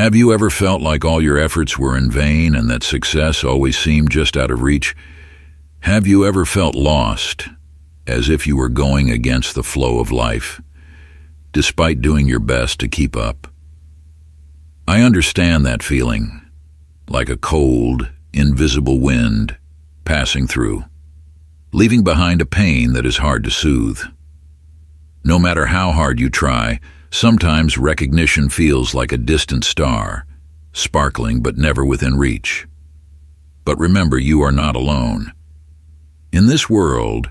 Have you ever felt like all your efforts were in vain and that success always seemed just out of reach? Have you ever felt lost, as if you were going against the flow of life, despite doing your best to keep up? I understand that feeling, like a cold, invisible wind passing through, leaving behind a pain that is hard to soothe. No matter how hard you try, sometimes recognition feels like a distant star, sparkling but never within reach. But remember, you are not alone. In this world,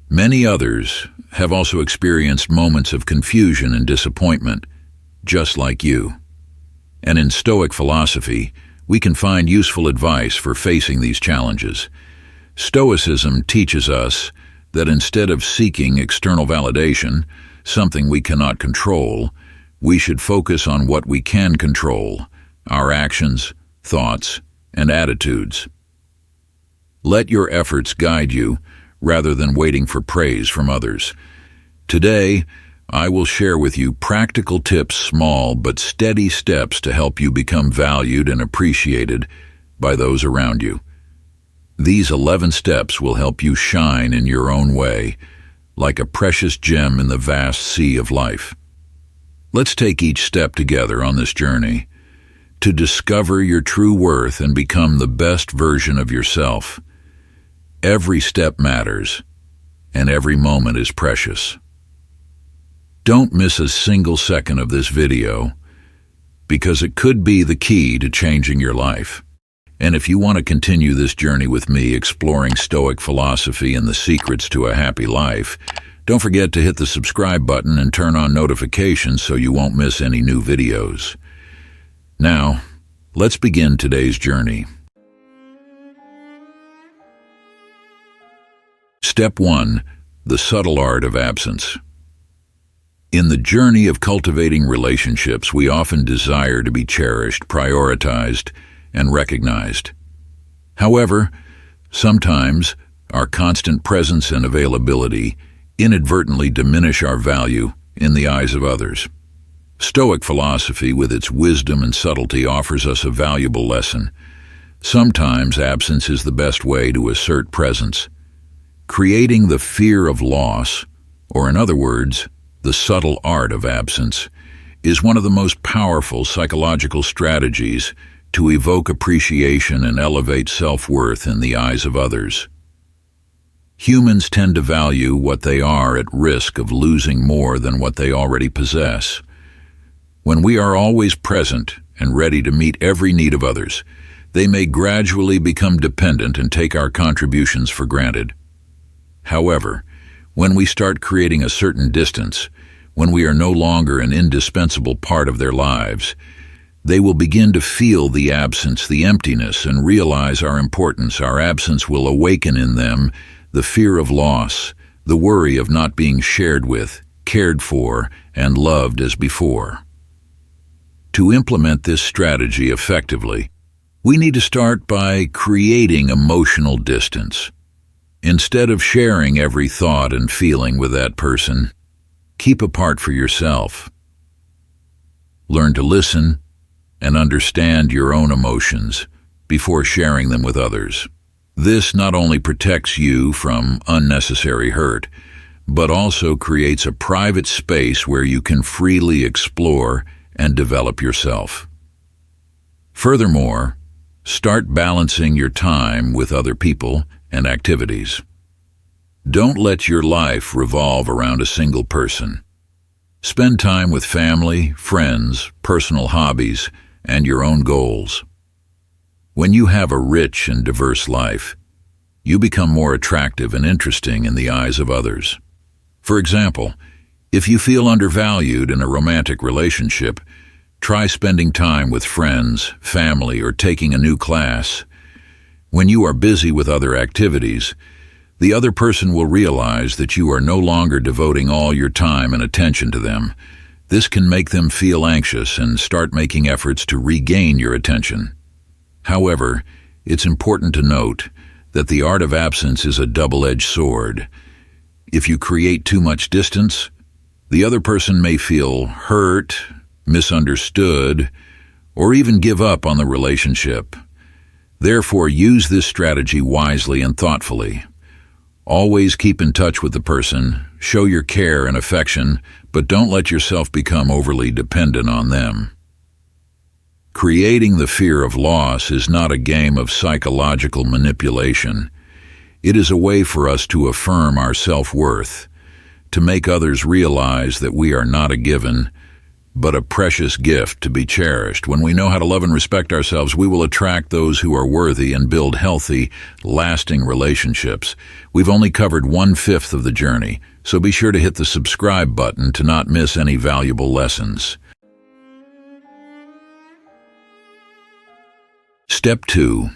many others have also experienced moments of confusion and disappointment, just like you. And in Stoic philosophy, we can find useful advice for facing these challenges. Stoicism teaches us that instead of seeking external validation, something we cannot control, we should focus on what we can control, our actions, thoughts, and attitudes. Let your efforts guide you rather than waiting for praise from others. Today, I will share with you practical tips, small but steady steps to help you become valued and appreciated by those around you. These 11 steps will help you shine in your own way, like a precious gem in the vast sea of life. Let's take each step together on this journey to discover your true worth and become the best version of yourself. Every step matters, and every moment is precious. Don't miss a single second of this video, because it could be the key to changing your life. And if you want to continue this journey with me, exploring Stoic philosophy and the secrets to a happy life, don't forget to hit the subscribe button and turn on notifications so you won't miss any new videos. Now, let's begin today's journey. Step 1. The subtle art of absence. In the journey of cultivating relationships, we often desire to be cherished, prioritized, and recognized. However, sometimes our constant presence and availability inadvertently diminish our value in the eyes of others. Stoic philosophy, with its wisdom and subtlety, offers us a valuable lesson. Sometimes absence is the best way to assert presence. Creating the fear of loss, or in other words, the subtle art of absence, is one of the most powerful psychological strategies to evoke appreciation and elevate self-worth in the eyes of others. Humans tend to value what they are at risk of losing more than what they already possess. When we are always present and ready to meet every need of others, they may gradually become dependent and take our contributions for granted. However, when we start creating a certain distance, when we are no longer an indispensable part of their lives, they will begin to feel the absence, the emptiness, and realize our importance. Our absence will awaken in them the fear of loss, the worry of not being shared with, cared for, and loved as before. To implement this strategy effectively, we need to start by creating emotional distance. Instead of sharing every thought and feeling with that person, keep apart for yourself. Learn to listen and understand your own emotions before sharing them with others. This not only protects you from unnecessary hurt, but also creates a private space where you can freely explore and develop yourself. Furthermore, start balancing your time with other people and activities. Don't let your life revolve around a single person. Spend time with family, friends, personal hobbies, and your own goals. When you have a rich and diverse life, you become more attractive and interesting in the eyes of others. For example, if you feel undervalued in a romantic relationship, try spending time with friends, family, or taking a new class. When you are busy with other activities, the other person will realize that you are no longer devoting all your time and attention to them. This can make them feel anxious and start making efforts to regain your attention. However, it's important to note that the art of absence is a double-edged sword. If you create too much distance, the other person may feel hurt, misunderstood, or even give up on the relationship. Therefore, use this strategy wisely and thoughtfully. Always keep in touch with the person, show your care and affection, but don't let yourself become overly dependent on them. Creating the fear of loss is not a game of psychological manipulation. It is a way for us to affirm our self-worth, to make others realize that we are not a given, but a precious gift to be cherished. When we know how to love and respect ourselves, we will attract those who are worthy and build healthy, lasting relationships. We've only covered 1/5 of the journey, so be sure to hit the subscribe button to not miss any valuable lessons. Step 2.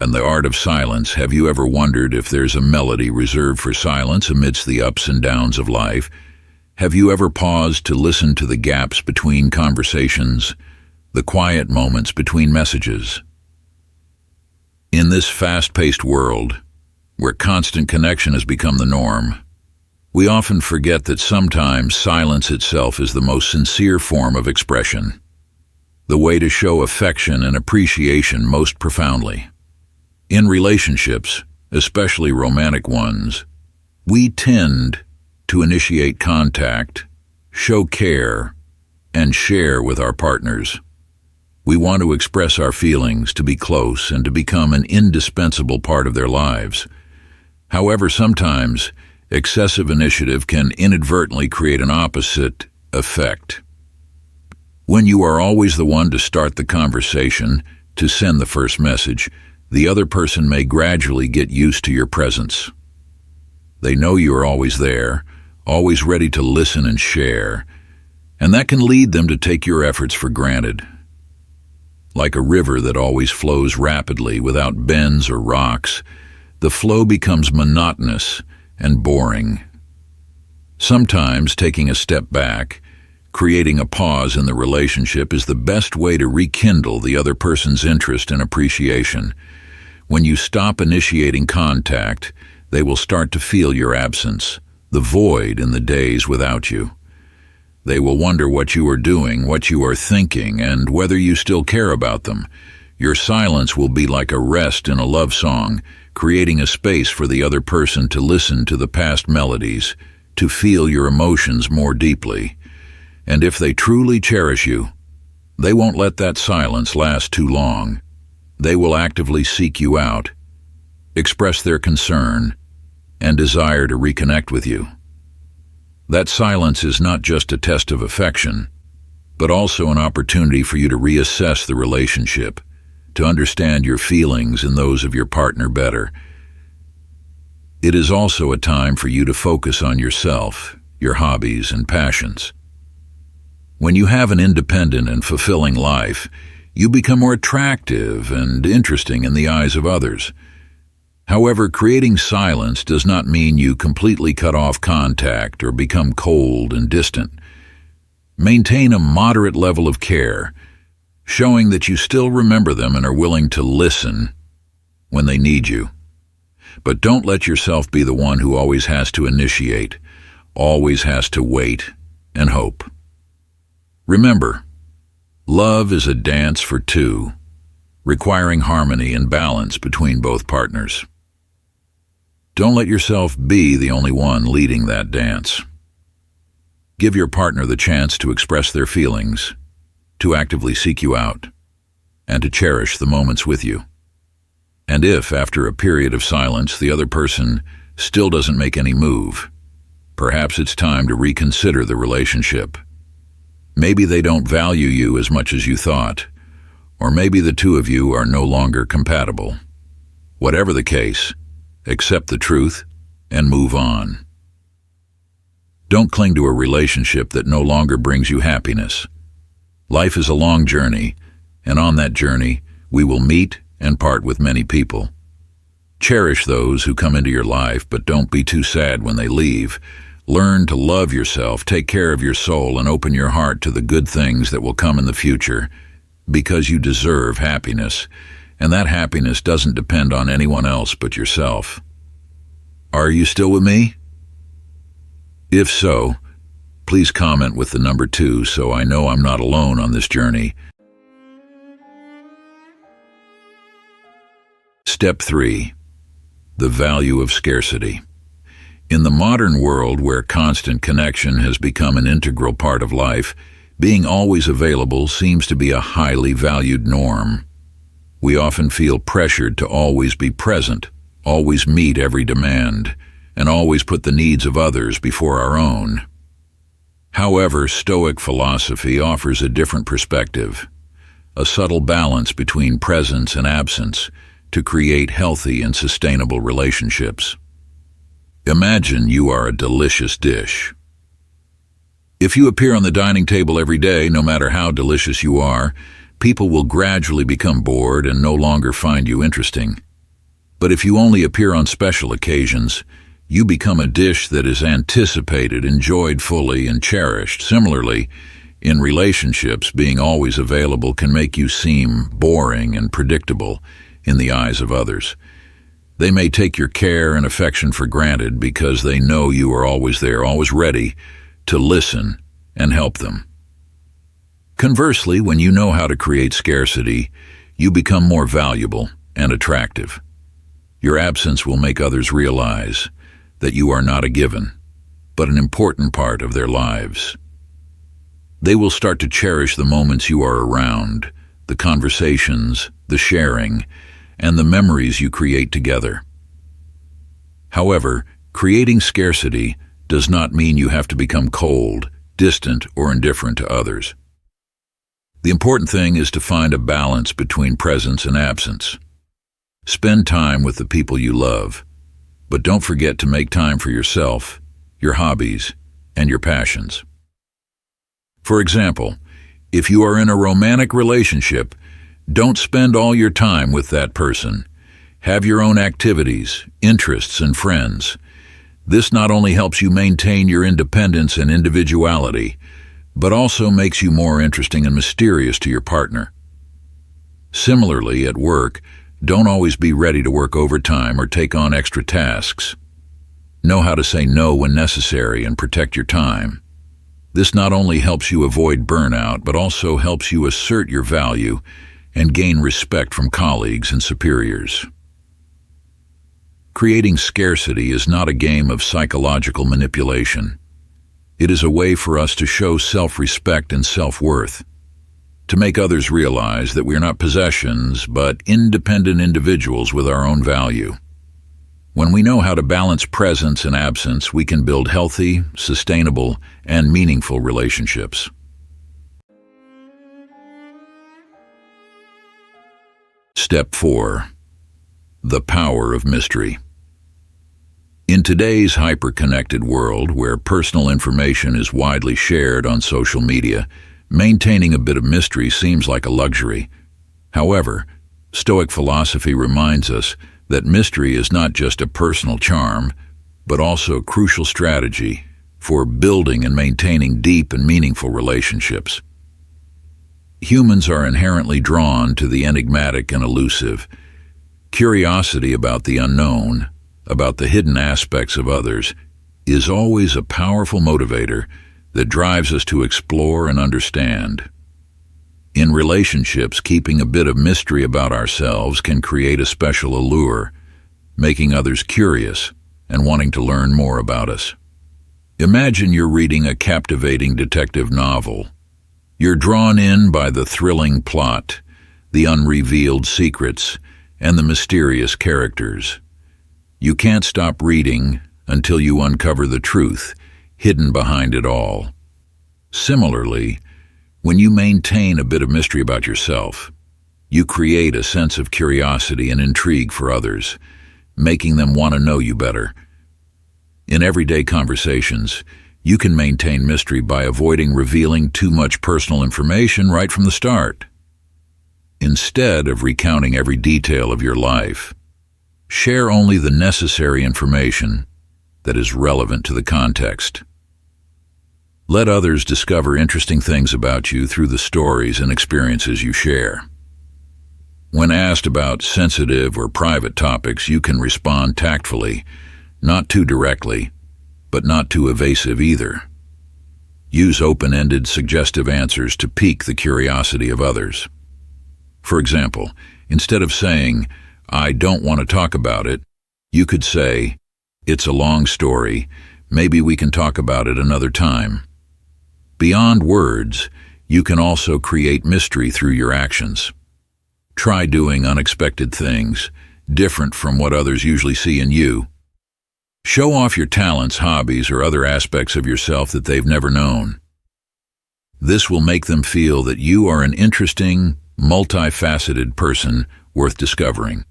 And the art of silence. Have you ever wondered if there's a melody reserved for silence amidst the ups and downs of life? Have you ever paused to listen to the gaps between conversations, the quiet moments between messages? In this fast-paced world, where constant connection has become the norm, we often forget that sometimes silence itself is the most sincere form of expression, the way to show affection and appreciation most profoundly. In relationships, especially romantic ones, we tend to initiate contact, show care, and share with our partners. We want to express our feelings, to be close, and to become an indispensable part of their lives. However, sometimes excessive initiative can inadvertently create an opposite effect. When you are always the one to start the conversation, to send the first message, the other person may gradually get used to your presence. They know you are always there, always ready to listen and share, and that can lead them to take your efforts for granted. Like a river that always flows rapidly without bends or rocks, the flow becomes monotonous and boring. Sometimes taking a step back, creating a pause in the relationship is the best way to rekindle the other person's interest and appreciation. When you stop initiating contact, they will start to feel your absence, the void in the days without you. They will wonder what you are doing, what you are thinking, and whether you still care about them. Your silence will be like a rest in a love song, creating a space for the other person to listen to the past melodies, to feel your emotions more deeply. And if they truly cherish you, they won't let that silence last too long. They will actively seek you out, express their concern, and desire to reconnect with you. That silence is not just a test of affection, but also an opportunity for you to reassess the relationship, to understand your feelings and those of your partner better. It is also a time for you to focus on yourself, your hobbies and passions. When you have an independent and fulfilling life, you become more attractive and interesting in the eyes of others. However, creating silence does not mean you completely cut off contact or become cold and distant. Maintain a moderate level of care, showing that you still remember them and are willing to listen when they need you. But don't let yourself be the one who always has to initiate, always has to wait and hope. Remember, love is a dance for two, requiring harmony and balance between both partners. Don't let yourself be the only one leading that dance. Give your partner the chance to express their feelings, to actively seek you out, and to cherish the moments with you. And if, after a period of silence, the other person still doesn't make any move, perhaps it's time to reconsider the relationship. Maybe they don't value you as much as you thought, or maybe the two of you are no longer compatible. Whatever the case, accept the truth and move on. Don't cling to a relationship that no longer brings you happiness. Life is a long journey, and on that journey, we will meet and part with many people. Cherish those who come into your life, but don't be too sad when they leave. Learn to love yourself, take care of your soul, and open your heart to the good things that will come in the future, because you deserve happiness, and that happiness doesn't depend on anyone else but yourself. Are you still with me? If so, please comment with the number 2 so I know I'm not alone on this journey. Step 3. The value of scarcity. In the modern world where constant connection has become an integral part of life, being always available seems to be a highly valued norm. We often feel pressured to always be present, always meet every demand, and always put the needs of others before our own. However, Stoic philosophy offers a different perspective, a subtle balance between presence and absence to create healthy and sustainable relationships. Imagine you are a delicious dish. If you appear on the dining table every day, no matter how delicious you are, people will gradually become bored and no longer find you interesting. But if you only appear on special occasions, you become a dish that is anticipated, enjoyed fully, and cherished. Similarly, in relationships, being always available can make you seem boring and predictable in the eyes of others. They may take your care and affection for granted because they know you are always there, always ready to listen and help them. Conversely, when you know how to create scarcity, you become more valuable and attractive. Your absence will make others realize that you are not a given, but an important part of their lives. They will start to cherish the moments you are around, the conversations, the sharing, and the memories you create together. However, creating scarcity does not mean you have to become cold, distant, or indifferent to others. The important thing is to find a balance between presence and absence. Spend time with the people you love, but don't forget to make time for yourself, your hobbies, and your passions. For example, if you are in a romantic relationship, don't spend all your time with that person. Have your own activities, interests, and friends. This not only helps you maintain your independence and individuality, but also makes you more interesting and mysterious to your partner. Similarly, at work, don't always be ready to work overtime or take on extra tasks. Know how to say no when necessary and protect your time. This not only helps you avoid burnout, but also helps you assert your value and gain respect from colleagues and superiors. Creating scarcity is not a game of psychological manipulation. It is a way for us to show self-respect and self-worth, to make others realize that we are not possessions, but independent individuals with our own value. When we know how to balance presence and absence, we can build healthy, sustainable, and meaningful relationships. Step 4. The power of mystery. In today's hyper-connected world, where personal information is widely shared on social media, maintaining a bit of mystery seems like a luxury. However, Stoic philosophy reminds us that mystery is not just a personal charm, but also a crucial strategy for building and maintaining deep and meaningful relationships. Humans are inherently drawn to the enigmatic and elusive. Curiosity about the unknown, about the hidden aspects of others, is always a powerful motivator that drives us to explore and understand. In relationships, keeping a bit of mystery about ourselves can create a special allure, making others curious and wanting to learn more about us. Imagine you're reading a captivating detective novel. You're drawn in by the thrilling plot, the unrevealed secrets, and the mysterious characters. You can't stop reading until you uncover the truth hidden behind it all. Similarly, when you maintain a bit of mystery about yourself, you create a sense of curiosity and intrigue for others, making them want to know you better. In everyday conversations, you can maintain mystery by avoiding revealing too much personal information right from the start. Instead of recounting every detail of your life, share only the necessary information that is relevant to the context. Let others discover interesting things about you through the stories and experiences you share. When asked about sensitive or private topics, you can respond tactfully, not too directly, but not too evasive either. Use open-ended, suggestive answers to pique the curiosity of others. For example, instead of saying, "I don't want to talk about it," you could say, "It's a long story. Maybe we can talk about it another time." Beyond words, you can also create mystery through your actions. Try doing unexpected things, different from what others usually see in you. Show off your talents, hobbies, or other aspects of yourself that they've never known. This will make them feel that you are an interesting, multifaceted person worth discovering.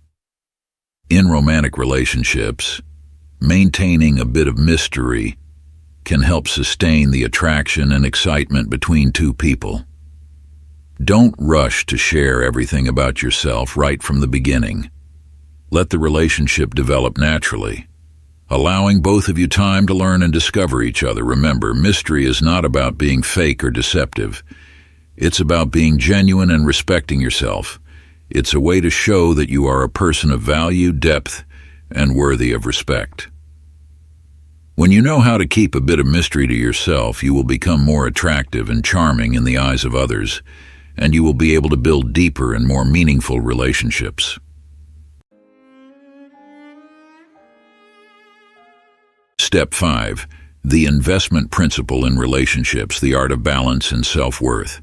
In romantic relationships, maintaining a bit of mystery can help sustain the attraction and excitement between two people. Don't rush to share everything about yourself right from the beginning. Let the relationship develop naturally, allowing both of you time to learn and discover each other. Remember, mystery is not about being fake or deceptive. It's about being genuine and respecting yourself. It's a way to show that you are a person of value, depth, and worthy of respect. When you know how to keep a bit of mystery to yourself, you will become more attractive and charming in the eyes of others, and you will be able to build deeper and more meaningful relationships. Step 5. The investment principle in relationships, the art of balance and self-worth.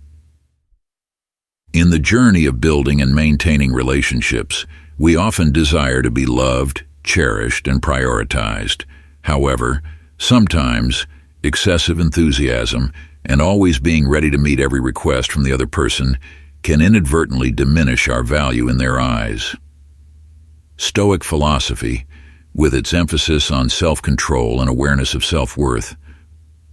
In the journey of building and maintaining relationships, we often desire to be loved, cherished, and prioritized. However, sometimes excessive enthusiasm and always being ready to meet every request from the other person can inadvertently diminish our value in their eyes. Stoic philosophy, with its emphasis on self-control and awareness of self-worth,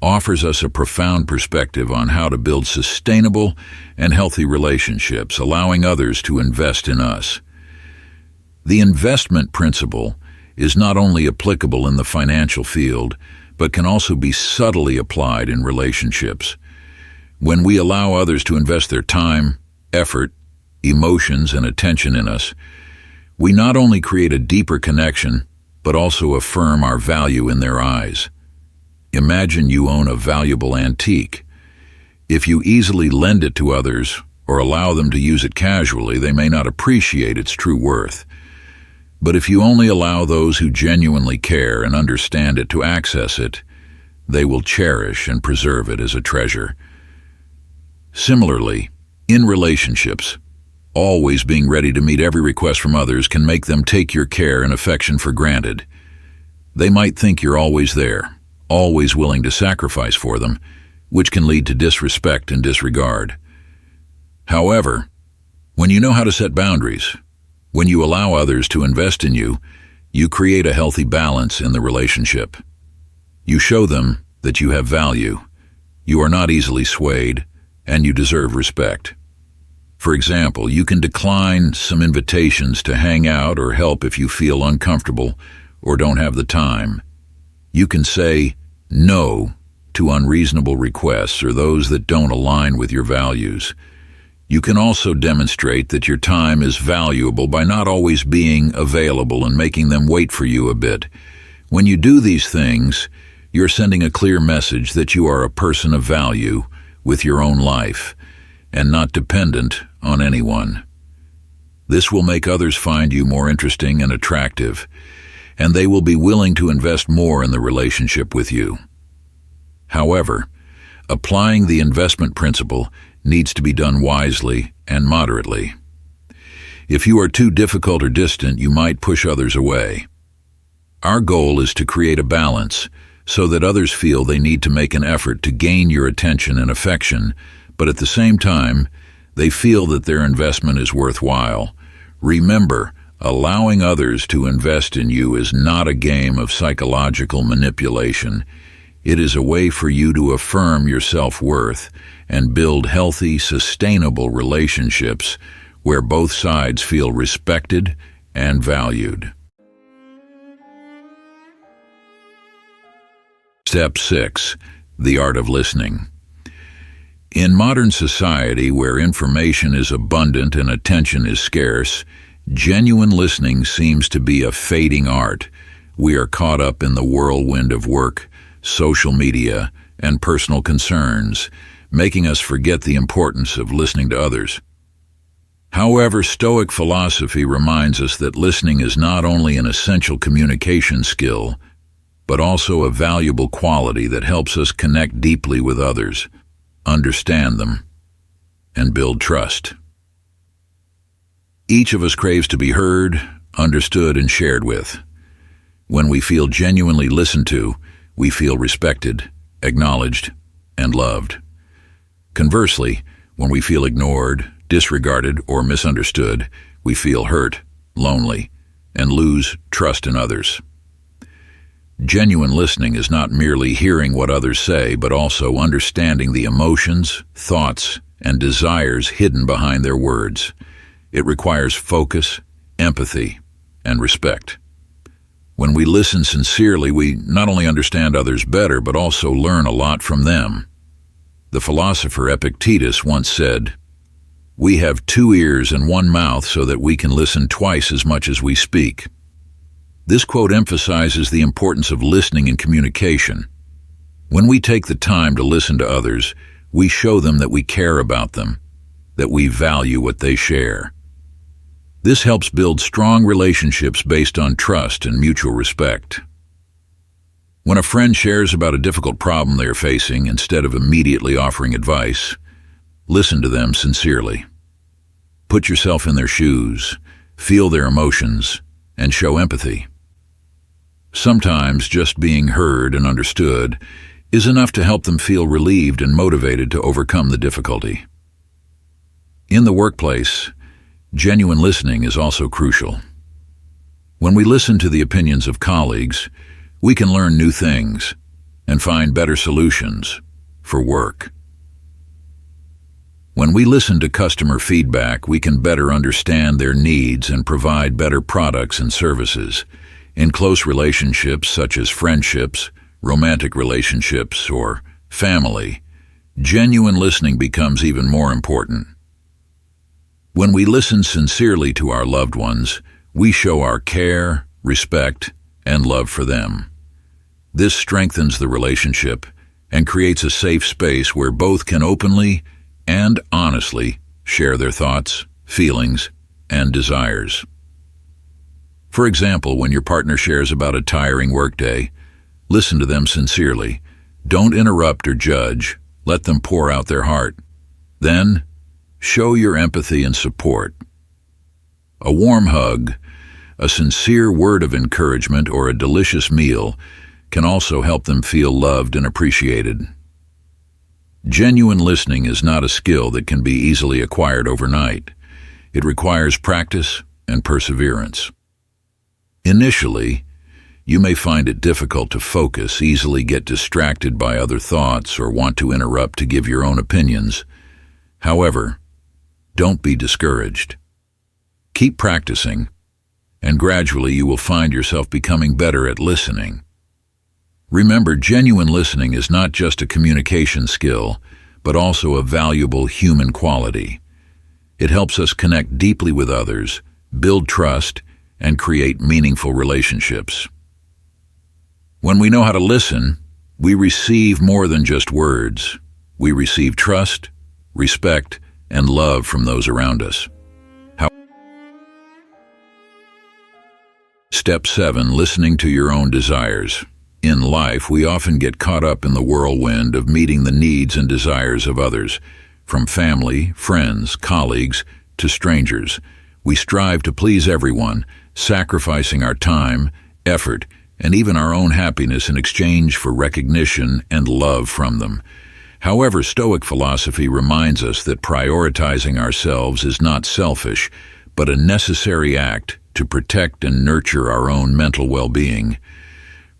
offers us a profound perspective on how to build sustainable and healthy relationships, allowing others to invest in us. The investment principle is not only applicable in the financial field, but can also be subtly applied in relationships. When we allow others to invest their time, effort, emotions, and attention in us, we not only create a deeper connection, but also affirm our value in their eyes. Imagine you own a valuable antique. If you easily lend it to others or allow them to use it casually, they may not appreciate its true worth. But if you only allow those who genuinely care and understand it to access it, they will cherish and preserve it as a treasure. Similarly, in relationships, always being ready to meet every request from others can make them take your care and affection for granted. They might think you're always there, always willing to sacrifice for them, which can lead to disrespect and disregard. However, when you know how to set boundaries, when you allow others to invest in you, you create a healthy balance in the relationship. You show them that you have value, you are not easily swayed, and you deserve respect. For example, you can decline some invitations to hang out or help if you feel uncomfortable or don't have the time. You can say no to unreasonable requests or those that don't align with your values. You can also demonstrate that your time is valuable by not always being available and making them wait for you a bit. When you do these things, you're sending a clear message that you are a person of value with your own life and not dependent on anyone. This will make others find you more interesting and attractive, and they will be willing to invest more in the relationship with you. However, applying the investment principle needs to be done wisely and moderately. If you are too difficult or distant, you might push others away. Our goal is to create a balance so that others feel they need to make an effort to gain your attention and affection, but at the same time, they feel that their investment is worthwhile. Remember, allowing others to invest in you is not a game of psychological manipulation. It is a way for you to affirm your self-worth and build healthy, sustainable relationships where both sides feel respected and valued. Step 6. The art of listening. In modern society, where information is abundant and attention is scarce, genuine listening seems to be a fading art. We are caught up in the whirlwind of work, social media, and personal concerns, making us forget the importance of listening to others. However, Stoic philosophy reminds us that listening is not only an essential communication skill, but also a valuable quality that helps us connect deeply with others, understand them, and build trust. Each of us craves to be heard, understood, and shared with. When we feel genuinely listened to, we feel respected, acknowledged, and loved. Conversely, when we feel ignored, disregarded, or misunderstood, we feel hurt, lonely, and lose trust in others. Genuine listening is not merely hearing what others say, but also understanding the emotions, thoughts, and desires hidden behind their words. It requires focus, empathy, and respect. When we listen sincerely, we not only understand others better, but also learn a lot from them. The philosopher Epictetus once said, "We have 2 ears and 1 mouth so that we can listen twice as much as we speak." This quote emphasizes the importance of listening in communication. When we take the time to listen to others, we show them that we care about them, that we value what they share. This helps build strong relationships based on trust and mutual respect. When a friend shares about a difficult problem they are facing, instead of immediately offering advice, listen to them sincerely. Put yourself in their shoes, feel their emotions, and show empathy. Sometimes just being heard and understood is enough to help them feel relieved and motivated to overcome the difficulty. In the workplace, genuine listening is also crucial. When we listen to the opinions of colleagues, we can learn new things and find better solutions for work. When we listen to customer feedback, we can better understand their needs and provide better products and services. In close relationships such as friendships, romantic relationships, or family, genuine listening becomes even more important. When we listen sincerely to our loved ones, we show our care, respect, and love for them. This strengthens the relationship and creates a safe space where both can openly and honestly share their thoughts, feelings, and desires. For example, when your partner shares about a tiring workday, listen to them sincerely. Don't interrupt or judge. Let them pour out their heart. Then, show your empathy and support. A warm hug, a sincere word of encouragement, or a delicious meal can also help them feel loved and appreciated. Genuine listening is not a skill that can be easily acquired overnight. It requires practice and perseverance. Initially, you may find it difficult to focus, easily get distracted by other thoughts, or want to interrupt to give your own opinions. However, don't be discouraged. Keep practicing, and gradually you will find yourself becoming better at listening. Remember, genuine listening is not just a communication skill, but also a valuable human quality. It helps us connect deeply with others, build trust, and create meaningful relationships. When we know how to listen, we receive more than just words. We receive trust, respect, and love from those around us. Step 7. Listening to your own desires. In life, we often get caught up in the whirlwind of meeting the needs and desires of others, from family, friends, colleagues, to strangers. We strive to please everyone, sacrificing our time, effort, and even our own happiness in exchange for recognition and love from them. However, Stoic philosophy reminds us that prioritizing ourselves is not selfish, but a necessary act to protect and nurture our own mental well-being.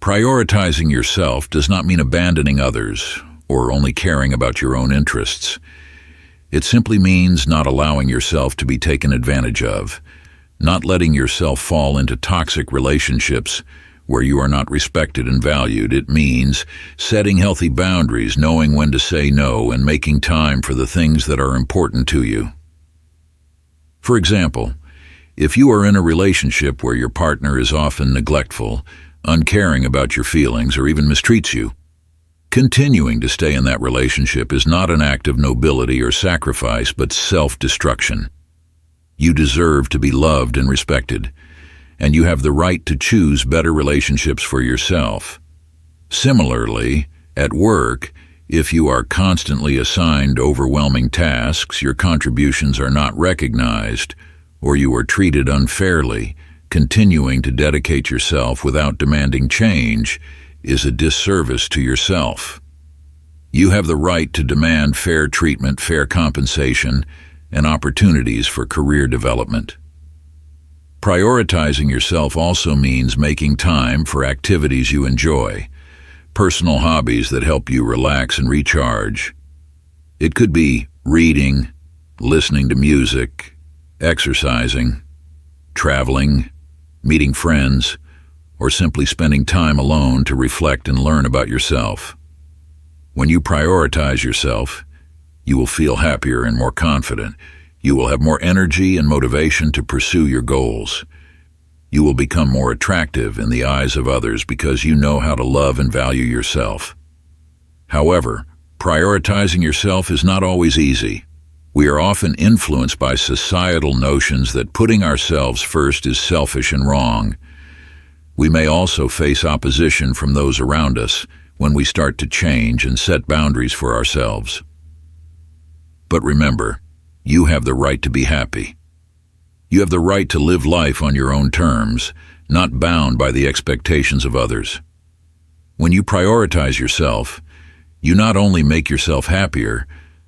Prioritizing yourself does not mean abandoning others or only caring about your own interests. It simply means not allowing yourself to be taken advantage of, not letting yourself fall into toxic relationships where you are not respected and valued. It means setting healthy boundaries, knowing when to say no, and making time for the things that are important to you. For example, if you are in a relationship where your partner is often neglectful, uncaring about your feelings, or even mistreats you, continuing to stay in that relationship is not an act of nobility or sacrifice, but self-destruction. You deserve to be loved and respected, and you have the right to choose better relationships for yourself. Similarly, at work, if you are constantly assigned overwhelming tasks, your contributions are not recognized, or you are treated unfairly, continuing to dedicate yourself without demanding change is a disservice to yourself. You have the right to demand fair treatment, fair compensation, and opportunities for career development. Prioritizing yourself also means making time for activities you enjoy, personal hobbies that help you relax and recharge. It could be reading, listening to music, exercising, traveling, meeting friends, or simply spending time alone to reflect and learn about yourself. When you prioritize yourself, you will feel happier and more confident. You will have more energy and motivation to pursue your goals. You will become more attractive in the eyes of others because you know how to love and value yourself. However, prioritizing yourself is not always easy. We are often influenced by societal notions that putting ourselves first is selfish and wrong. We may also face opposition from those around us when we start to change and set boundaries for ourselves. But remember, you have the right to be happy. You have the right to live life on your own terms, not bound by the expectations of others. When you prioritize yourself, you not only make yourself happier,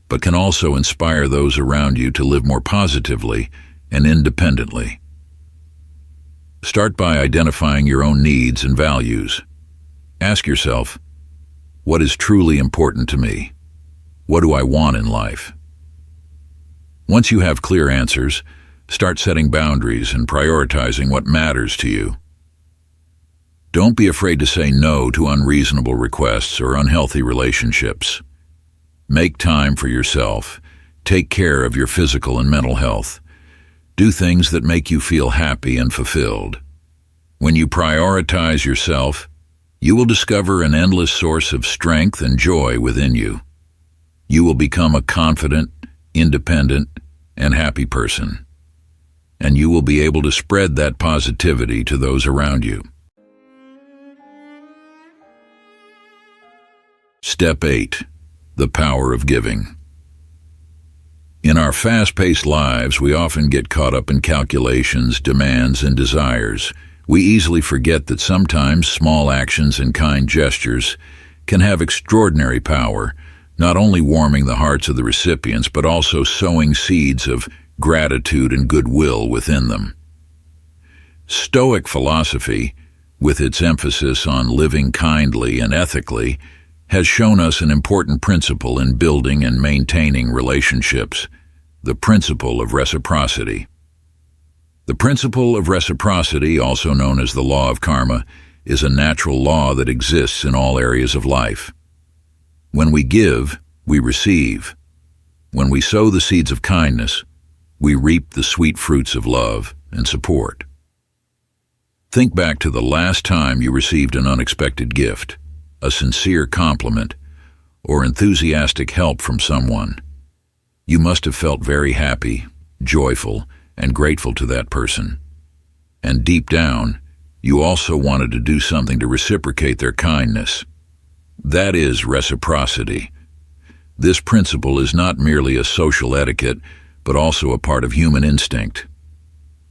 but can also inspire those around you to live more positively and independently. Start by identifying your own needs and values. Ask yourself, what is truly important to me? What do I want in life? Once you have clear answers, start setting boundaries and prioritizing what matters to you. Don't be afraid to say no to unreasonable requests or unhealthy relationships. Make time for yourself. Take care of your physical and mental health. Do things that make you feel happy and fulfilled. When you prioritize yourself, you will discover an endless source of strength and joy within you. You will become a confident, independent, and happy person. And you will be able to spread that positivity to those around you. Step 8. The power of giving. In our fast-paced lives, we often get caught up in calculations, demands, and desires. We easily forget that sometimes small actions and kind gestures can have extraordinary power, not only warming the hearts of the recipients, but also sowing seeds of gratitude and goodwill within them. Stoic philosophy, with its emphasis on living kindly and ethically, has shown us an important principle in building and maintaining relationships, the principle of reciprocity. The principle of reciprocity, also known as the law of karma, is a natural law that exists in all areas of life. When we give, we receive. When we sow the seeds of kindness, we reap the sweet fruits of love and support. Think back to the last time you received an unexpected gift, a sincere compliment, or enthusiastic help from someone. You must have felt very happy, joyful, and grateful to that person. And deep down, you also wanted to do something to reciprocate their kindness. That is reciprocity. This principle is not merely a social etiquette, but also a part of human instinct.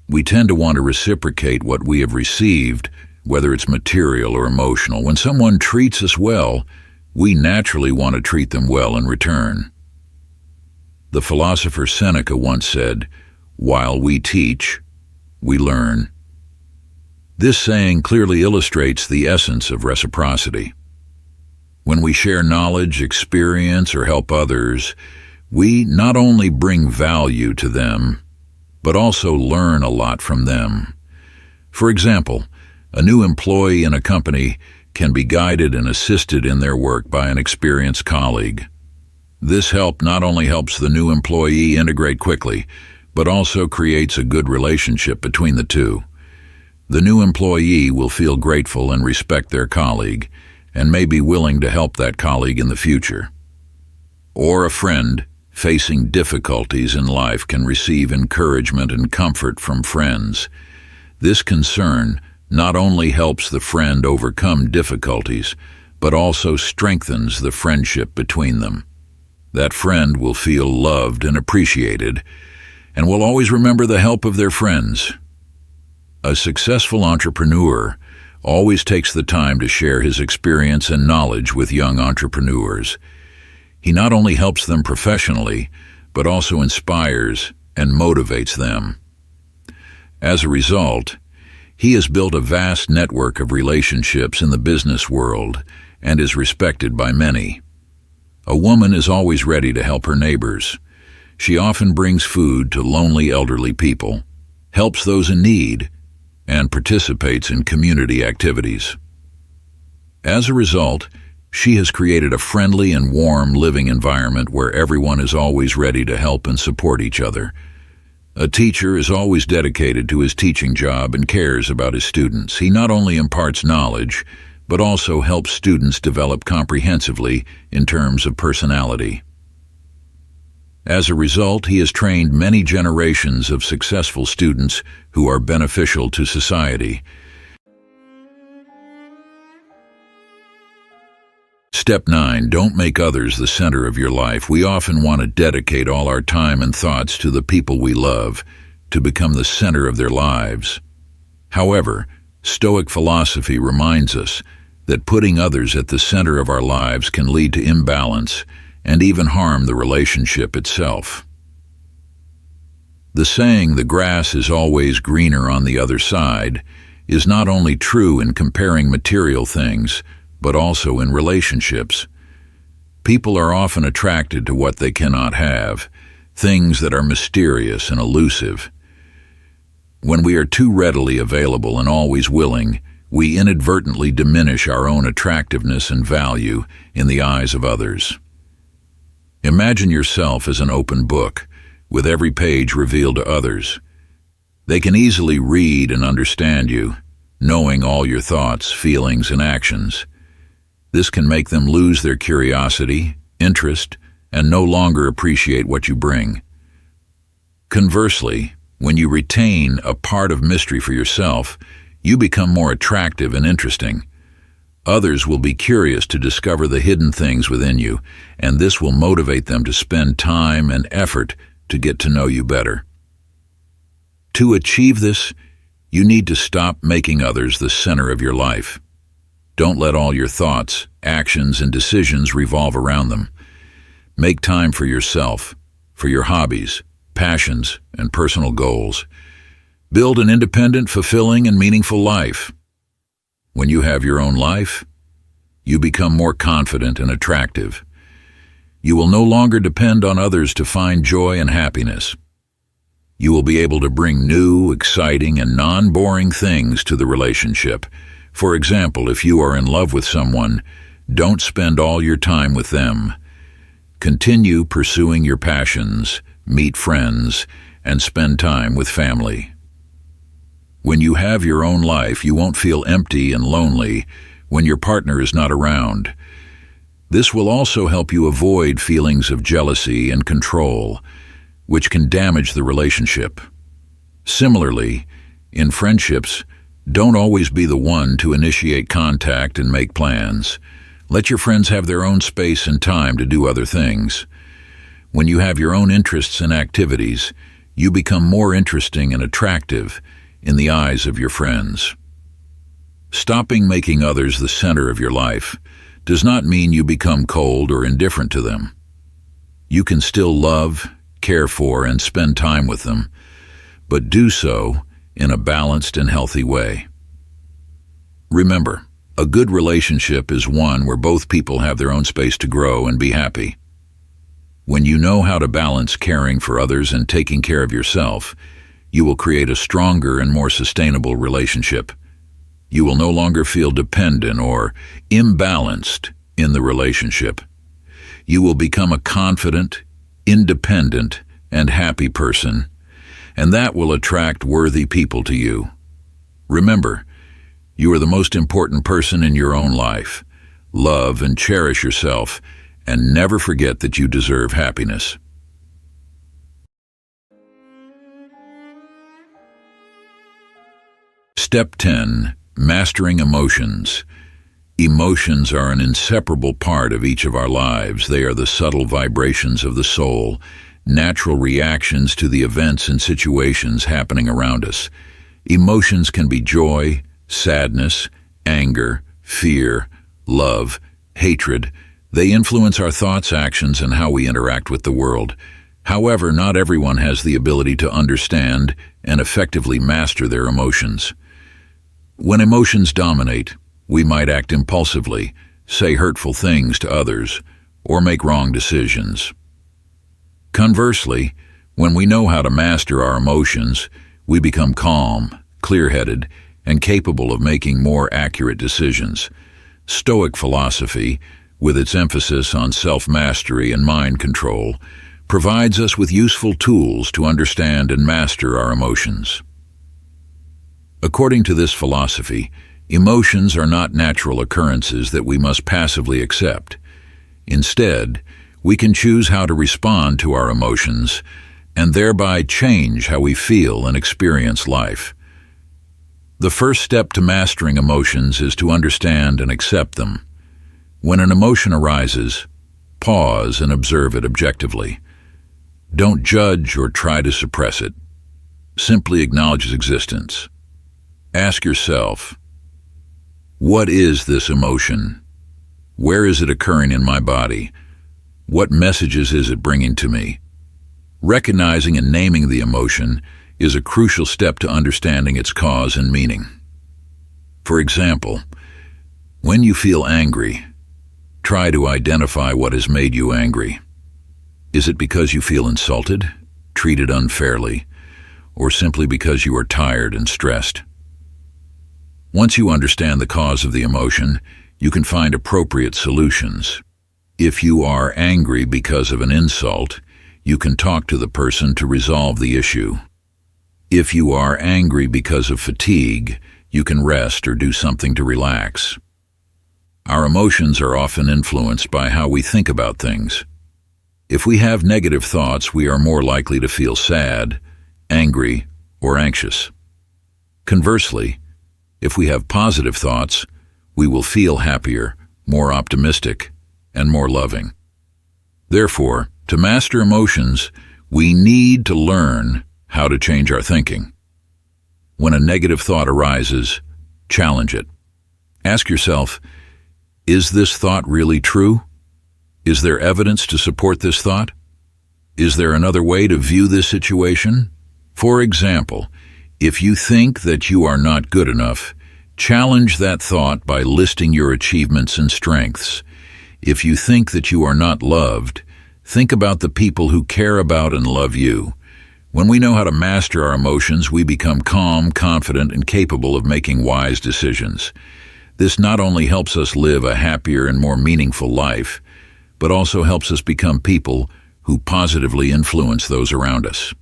We tend to want to reciprocate what we have received, whether it's material or emotional. When someone treats us well, we naturally want to treat them well in return. The philosopher Seneca once said, "While we teach, we learn." This saying clearly illustrates the essence of reciprocity. When we share knowledge, experience, or help others, we not only bring value to them, but also learn a lot from them. For example, a new employee in a company can be guided and assisted in their work by an experienced colleague. This help not only helps the new employee integrate quickly, but also creates a good relationship between the two. The new employee will feel grateful and respect their colleague, and may be willing to help that colleague in the future. Or a friend, facing difficulties in life can receive encouragement and comfort from friends. This concern not only helps the friend overcome difficulties, but also strengthens the friendship between them. That friend will feel loved and appreciated, and will always remember the help of their friends. A successful entrepreneur always takes the time to share his experience and knowledge with young entrepreneurs. He not only helps them professionally, but also inspires and motivates them. As a result, he has built a vast network of relationships in the business world and is respected by many. A woman is always ready to help her neighbors. She often brings food to lonely elderly people, helps those in need, and participates in community activities. As a result, she has created a friendly and warm living environment where everyone is always ready to help and support each other. A teacher is always dedicated to his teaching job and cares about his students. He not only imparts knowledge, but also helps students develop comprehensively in terms of personality. As a result, he has trained many generations of successful students who are beneficial to society. Step 9. Don't make others the center of your life. We often want to dedicate all our time and thoughts to the people we love, to become the center of their lives. However, Stoic philosophy reminds us that putting others at the center of our lives can lead to imbalance and even harm the relationship itself. The saying, "the grass is always greener on the other side," is not only true in comparing material things, but also in relationships. People are often attracted to what they cannot have, things that are mysterious and elusive. When we are too readily available and always willing, we inadvertently diminish our own attractiveness and value in the eyes of others. Imagine yourself as an open book, with every page revealed to others. They can easily read and understand you, knowing all your thoughts, feelings, and actions. This can make them lose their curiosity, interest, and no longer appreciate what you bring. Conversely, when you retain a part of mystery for yourself, you become more attractive and interesting. Others will be curious to discover the hidden things within you, and this will motivate them to spend time and effort to get to know you better. To achieve this, you need to stop making others the center of your life. Don't let all your thoughts, actions, and decisions revolve around them. Make time for yourself, for your hobbies, passions, and personal goals. Build an independent, fulfilling, and meaningful life. When you have your own life, you become more confident and attractive. You will no longer depend on others to find joy and happiness. You will be able to bring new, exciting, and non-boring things to the relationship. For example, if you are in love with someone, don't spend all your time with them. Continue pursuing your passions, meet friends, and spend time with family. When you have your own life, you won't feel empty and lonely when your partner is not around. This will also help you avoid feelings of jealousy and control, which can damage the relationship. Similarly, in friendships, don't always be the one to initiate contact and make plans. Let your friends have their own space and time to do other things. When you have your own interests and activities, you become more interesting and attractive in the eyes of your friends. Stopping making others the center of your life does not mean you become cold or indifferent to them. You can still love, care for, and spend time with them, but do so in a balanced and healthy way. Remember, a good relationship is one where both people have their own space to grow and be happy. When you know how to balance caring for others and taking care of yourself, you will create a stronger and more sustainable relationship. You will no longer feel dependent or imbalanced in the relationship. You will become a confident, independent, and happy person, and that will attract worthy people to you. Remember, you are the most important person in your own life. Love and cherish yourself, and never forget that you deserve happiness. Step 10. Mastering emotions. Emotions are an inseparable part of each of our lives. They are the subtle vibrations of the soul, natural reactions to the events and situations happening around us. Emotions can be joy, sadness, anger, fear, love, hatred. They influence our thoughts, actions, and how we interact with the world. However, not everyone has the ability to understand and effectively master their emotions. When emotions dominate, we might act impulsively, say hurtful things to others, or make wrong decisions. Conversely, when we know how to master our emotions, we become calm, clear-headed, and capable of making more accurate decisions. Stoic philosophy, with its emphasis on self-mastery and mind control, provides us with useful tools to understand and master our emotions. According to this philosophy, emotions are not natural occurrences that we must passively accept. Instead, we can choose how to respond to our emotions and thereby change how we feel and experience life. The first step to mastering emotions is to understand and accept them. When an emotion arises, pause and observe it objectively. Don't judge or try to suppress it. Simply acknowledge its existence. Ask yourself, what is this emotion? Where is it occurring in my body? What messages is it bringing to me? Recognizing and naming the emotion is a crucial step to understanding its cause and meaning. For example, when you feel angry, try to identify what has made you angry. Is it because you feel insulted, treated unfairly, or simply because you are tired and stressed? Once you understand the cause of the emotion, you can find appropriate solutions. If you are angry because of an insult, you can talk to the person to resolve the issue. If you are angry because of fatigue, you can rest or do something to relax. Our emotions are often influenced by how we think about things. If we have negative thoughts, we are more likely to feel sad, angry, or anxious. Conversely, if we have positive thoughts, we will feel happier, more optimistic, and more loving. Therefore, to master emotions, we need to learn how to change our thinking. When a negative thought arises, challenge it. Ask yourself, is this thought really true? Is there evidence to support this thought? Is there another way to view this situation? For example, if you think that you are not good enough, challenge that thought by listing your achievements and strengths. If you think that you are not loved, think about the people who care about and love you. When we know how to master our emotions, we become calm, confident, and capable of making wise decisions. This not only helps us live a happier and more meaningful life, but also helps us become people who positively influence those around us.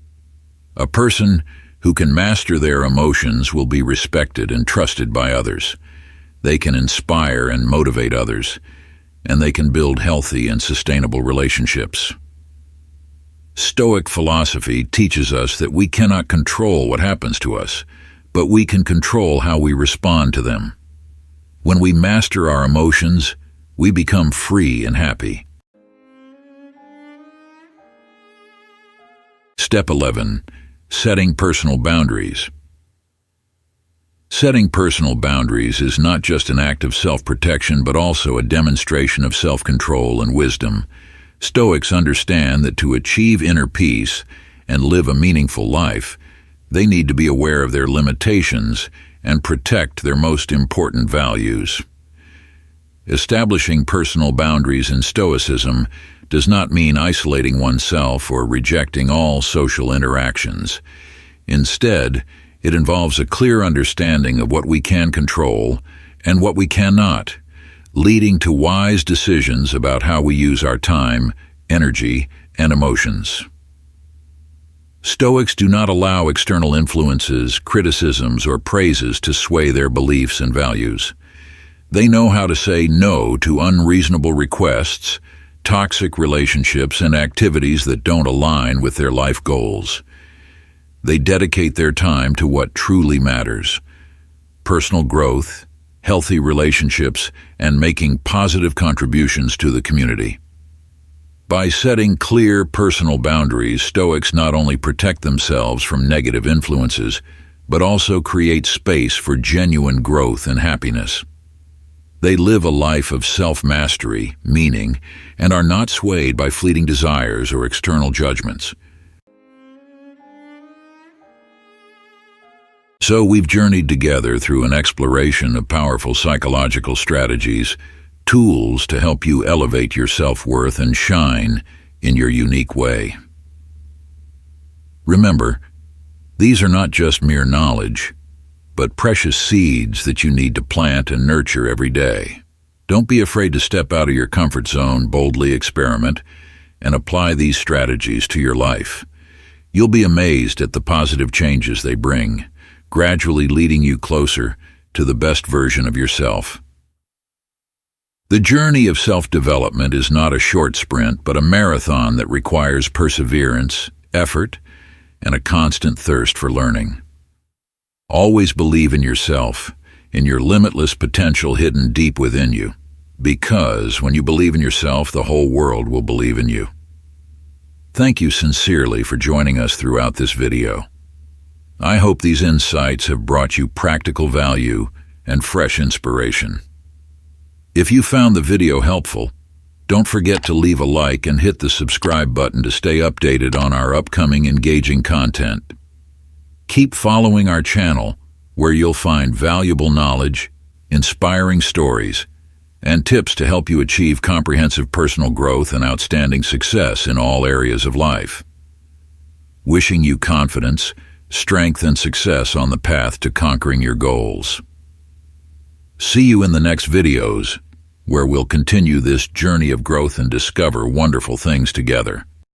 A person who can master their emotions will be respected and trusted by others. They can inspire and motivate others, and they can build healthy and sustainable relationships. Stoic philosophy teaches us that we cannot control what happens to us, but we can control how we respond to them. When we master our emotions, we become free and happy. Step 11. Setting personal boundaries. Setting personal boundaries is not just an act of self-protection, but also a demonstration of self-control and wisdom. Stoics understand that to achieve inner peace and live a meaningful life, they need to be aware of their limitations and protect their most important values. Establishing personal boundaries in Stoicism does not mean isolating oneself or rejecting all social interactions. Instead, it involves a clear understanding of what we can control and what we cannot, leading to wise decisions about how we use our time, energy, and emotions. Stoics do not allow external influences, criticisms, or praises to sway their beliefs and values. They know how to say no to unreasonable requests, toxic relationships, and activities that don't align with their life goals. They dedicate their time to what truly matters, personal growth, healthy relationships, and making positive contributions to the community. By setting clear personal boundaries, Stoics not only protect themselves from negative influences, but also create space for genuine growth and happiness. They live a life of self-mastery, meaning, and are not swayed by fleeting desires or external judgments. So we've journeyed together through an exploration of powerful psychological strategies, tools to help you elevate your self-worth and shine in your unique way. Remember, these are not just mere knowledge, but precious seeds that you need to plant and nurture every day. Don't be afraid to step out of your comfort zone, boldly experiment, and apply these strategies to your life. You'll be amazed at the positive changes they bring, gradually leading you closer to the best version of yourself. The journey of self-development is not a short sprint, but a marathon that requires perseverance, effort, and a constant thirst for learning. Always believe in yourself, in your limitless potential hidden deep within you, because when you believe in yourself, the whole world will believe in you. Thank you sincerely for joining us throughout this video. I hope these insights have brought you practical value and fresh inspiration. If you found the video helpful, don't forget to leave a like and hit the subscribe button to stay updated on our upcoming engaging content. Keep following our channel, where you'll find valuable knowledge, inspiring stories, and tips to help you achieve comprehensive personal growth and outstanding success in all areas of life. Wishing you confidence, strength, and success on the path to conquering your goals. See you in the next videos, where we'll continue this journey of growth and discover wonderful things together.